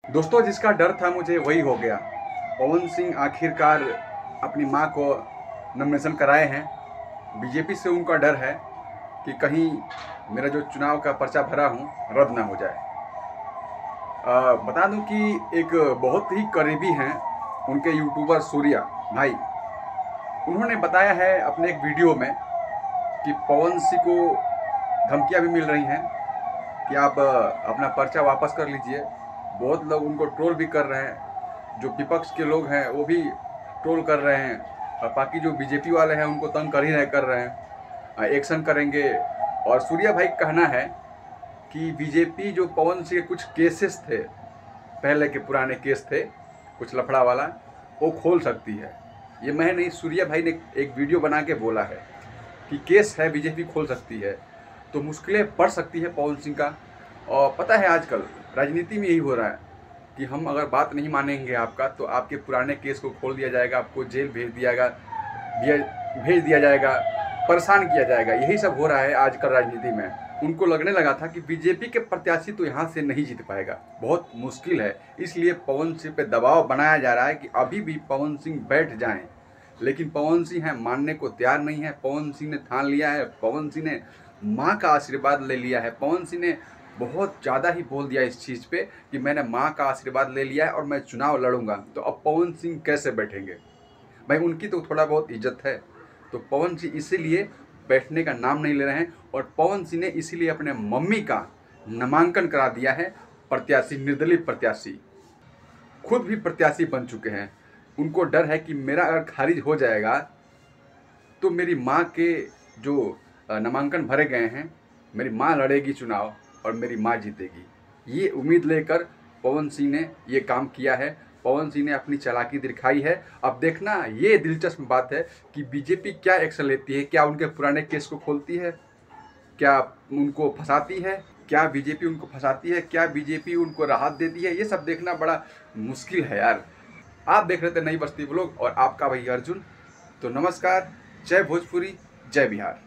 दोस्तों, जिसका डर था मुझे वही हो गया। पवन सिंह आखिरकार अपनी मां को नॉमिनेशन कराए हैं। बीजेपी से उनका डर है कि कहीं मेरा जो चुनाव का पर्चा भरा हूँ रद्द ना हो जाए। बता दूं कि एक बहुत ही करीबी हैं उनके यूट्यूबर सूर्या भाई। उन्होंने बताया है अपने एक वीडियो में कि पवन सिंह को धमकियां भी मिल रही हैं कि आप अपना पर्चा वापस कर लीजिए। बहुत लोग उनको ट्रोल भी कर रहे हैं। जो विपक्ष के लोग हैं वो भी ट्रोल कर रहे हैं, और बाकी जो बीजेपी वाले हैं उनको तंग कर ही रहे कर रहे हैं, एक्शन करेंगे। और सूर्या भाई का कहना है कि बीजेपी जो पवन सिंह के कुछ केसेस थे, पहले के पुराने केस थे कुछ लफड़ा वाला, वो खोल सकती है। ये मैं नहीं, सूर्या भाई ने एक वीडियो बना के बोला है कि केस है, बीजेपी खोल सकती है। तो मुश्किलें पड़ सकती है पवन सिंह का। और पता है आजकल राजनीति में यही हो रहा है कि हम अगर बात नहीं मानेंगे आपका तो आपके पुराने केस को खोल दिया जाएगा, आपको जेल भेज दिया जाएगा, परेशान किया जाएगा। यही सब हो रहा है आजकल राजनीति में। उनको लगने लगा था कि बीजेपी के प्रत्याशी तो यहाँ से नहीं जीत पाएगा, बहुत मुश्किल है। इसलिए पवन सिंह पे दबाव बनाया जा रहा है कि अभी भी पवन सिंह बैठ जाएं। लेकिन पवन सिंह है मानने को तैयार नहीं है। पवन सिंह ने ठान लिया है, पवन सिंह ने माँ का आशीर्वाद ले लिया है। पवन सिंह ने बहुत ज़्यादा ही बोल दिया इस चीज़ पे कि मैंने माँ का आशीर्वाद ले लिया है और मैं चुनाव लड़ूंगा। तो अब पवन सिंह कैसे बैठेंगे भाई? उनकी तो थोड़ा बहुत इज्जत है। तो पवन सिंह इसीलिए बैठने का नाम नहीं ले रहे हैं। और पवन सिंह ने इसीलिए अपने मम्मी का नामांकन करा दिया है। प्रत्याशी, निर्दलीय प्रत्याशी, खुद भी प्रत्याशी बन चुके हैं। उनको डर है कि मेरा अगर खारिज हो जाएगा तो मेरी माँ के जो नामांकन भरे गए हैं, मेरी माँ लड़ेगी चुनाव और मेरी माँ जीतेगी। ये उम्मीद लेकर पवन सिंह ने ये काम किया है। पवन सिंह ने अपनी चालाकी दिखाई है। अब देखना ये दिलचस्प बात है कि बीजेपी क्या एक्शन लेती है। क्या उनके पुराने केस को खोलती है? क्या उनको फंसाती है? क्या बीजेपी उनको फंसाती है? क्या बीजेपी उनको राहत देती है? ये सब देखना बड़ा मुश्किल है यार। आप देख रहे थे नई बस्ती व्लॉग और आपका भाई अर्जुन। तो नमस्कार, जय भोजपुरी, जय बिहार।